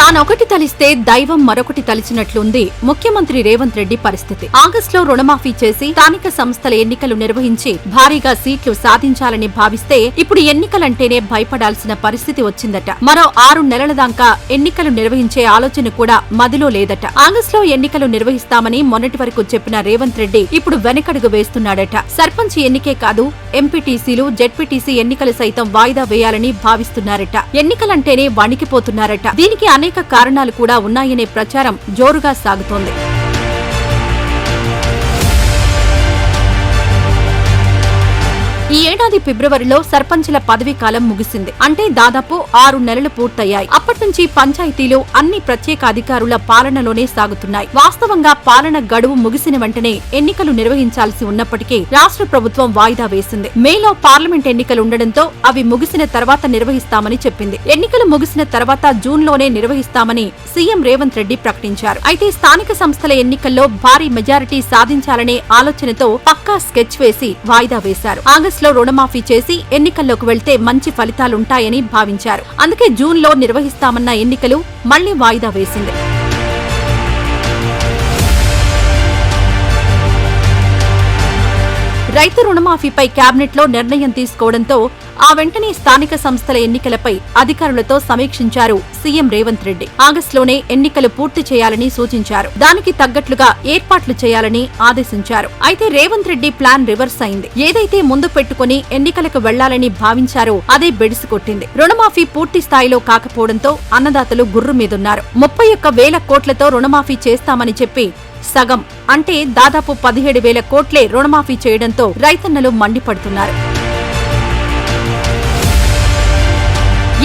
తానొకటి తలిస్తే దైవం మరొకటి తలిచినట్లుంది ముఖ్యమంత్రి రేవంత్ రెడ్డి పరిస్థితి. ఆగస్టులో రుణమాఫీ చేసి స్థానిక సంస్థల ఎన్నికలు నిర్వహించి భారీగా సీట్లు సాధించాలని భావిస్తే ఇప్పుడు ఎన్నికలంటేనే భయపడాల్సిన పరిస్థితి వచ్చిందట. మరో 6 నెలల దాకా ఎన్నికలు నిర్వహించే ఆలోచన కూడా మదిలో లేదట. ఆగస్టులో ఎన్నికలు నిర్వహిస్తామని మొన్నటి వరకు చెప్పిన రేవంత్ రెడ్డి ఇప్పుడు వెనకడుగు వేస్తున్నాడట. సర్పంచ్ ఎన్నికే కాదు ఎంపీటీసీలు, జెడ్పీటీసీ ఎన్నికలు సైతం వాయిదా వేయాలని భావిస్తున్నారట. ఎన్నికలంటేనే వణికిపోతున్నారట. దీనికి అనేక కారణాలు కూడా ఉన్నాయనే ప్రచారం జోరుగా సాగుతోంది. ఈ ఏడాది ఫిబ్రవరిలో సర్పంచుల పదవీ కాలం ముగిసింది. అంటే దాదాపు 6 నెలలు పూర్తయ్యాయి. అప్పటినుంచి పంచాయతీలు అన్ని ప్రత్యేక అధికారుల పాలనలోనే సాగుతున్నాయి. వాస్తవంగా పాలన గడువు ముగిసిన వెంటనే ఎన్నికలు నిర్వహించాల్సి ఉన్నప్పటికీ రాష్ట్ర ప్రభుత్వం వాయిదా వేసింది. మేలో పార్లమెంట్ ఎన్నికలు ఉండడంతో అవి ముగిసిన తర్వాత నిర్వహిస్తామని చెప్పింది. ఎన్నికలు ముగిసిన తర్వాత జూన్లోనే నిర్వహిస్తామని సీఎం రేవంత్ రెడ్డి ప్రకటించారు. అయితే స్థానిక సంస్థల ఎన్నికల్లో భారీ మెజారిటీ సాధించాలనే ఆలోచనతో పక్కా స్కెచ్ వేసి వాయిదా వేశారు. ఆగస్టులో రుణమాఫీ చేసి ఎన్నికల్లోకి వెళ్తే మంచి ఫలితాలుంటాయని భావించారు. అందుకే జూన్లో నిర్వహిస్తామన్న ఎన్నికలు మళ్లీ వాయిదా వేసింది. రైతు రుణమాఫీపై కేబినెట్లో నిర్ణయం తీసుకోవడంతో ఆ వెంటనే స్థానిక సంస్థల ఎన్నికలపై అధికారులతో సమీక్షించారు సీఎం రేవంత్ రెడ్డి. ఆగస్టులోనే ఎన్నికలు పూర్తి చేయాలని సూచించారు. దానికి తగ్గట్లుగా ఏర్పాట్లు చేయాలని ఆదేశించారు. అయితే రేవంత్ రెడ్డి ప్లాన్ రివర్స్ అయింది. ఏదైతే ముందు పెట్టుకుని ఎన్నికలకు వెళ్లాలని భావించారో అదే బెడిసి కొట్టింది. రుణమాఫీ పూర్తి స్థాయిలో కాకపోవడంతో అన్నదాతలు గుర్రు మీదున్నారు. 31,000 కోట్లతో రుణమాఫీ చేస్తామని చెప్పి సగం అంటే దాదాపు 17,000 కోట్లే రుణమాఫీ చేయడంతో రైతన్నలు మండిపడుతున్నారు.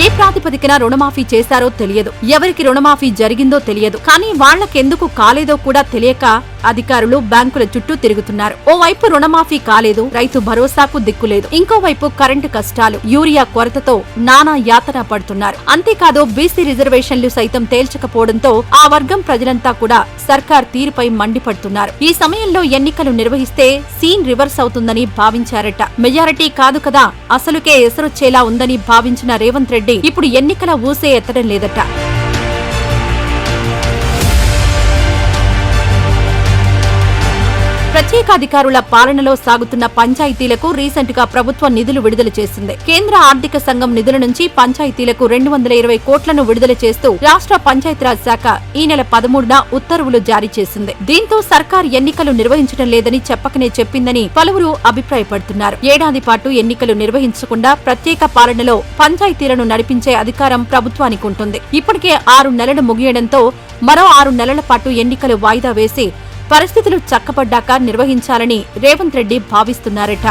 ఏ ప్రాతిపదికన రుణమాఫీ చేశారో తెలియదు, ఎవరికి రుణమాఫీ జరిగిందో తెలియదు. కానీ వాళ్లకెందుకు కాలేదో కూడా తెలియక అధికారులు బ్యాంకుల చుట్టూ తిరుగుతున్నారు. ఓవైపు రుణమాఫీ కాలేదు, రైతు భరోసాకు దిక్కులేదు. ఇంకోవైపు కరెంటు కష్టాలు, యూరియా కొరతతో నానా యాతన పడుతున్నారు. అంతేకాదు బీసీ రిజర్వేషన్లు సైతం తేల్చకపోవడంతో ఆ వర్గం ప్రజలంతా కూడా సర్కార్ తీరుపై మండిపడుతున్నారు. ఈ సమయంలో ఎన్నికలు నిర్వహిస్తే సీన్ రివర్స్ అవుతుందని భావించారట. మెజారిటీ కాదు కదా, అసలుకే ఎసరొచ్చేలా ఉందని భావించిన రేవంత్ రెడ్డి ఇప్పుడు ఎన్నికల ఊసే ఎత్తడం లేదట. ప్రత్యేకాధికారుల పాలనలో సాగుతున్న పంచాయతీలకు రీసెంట్ గా ప్రభుత్వం నిధులు విడుదల చేసింది. కేంద్ర ఆర్థిక సంఘం నిధుల నుంచి పంచాయతీలకు 220 కోట్లను విడుదల చేస్తూ రాష్ట్ర పంచాయతీరాజ్ శాఖ ఈ నెల 13న ఉత్తర్వులు జారీ చేసింది. దీంతో సర్కార్ ఎన్నికలు నిర్వహించడం లేదని చెప్పకనే చెప్పిందని పలువురు అభిప్రాయపడుతున్నారు. ఏడాది పాటు ఎన్నికలు నిర్వహించకుండా ప్రత్యేక పాలనలో పంచాయతీలను నడిపించే అధికారం ప్రభుత్వానికి ఉంటుంది. ఇప్పటికే 6 నెలలు ముగియడంతో మరో 6 నెలల పాటు ఎన్నికలు వాయిదా వేసి పరిస్థితులు చక్కబడ్డాక నిర్వహించాలని రేవంత్ రెడ్డి భావిస్తున్నారట.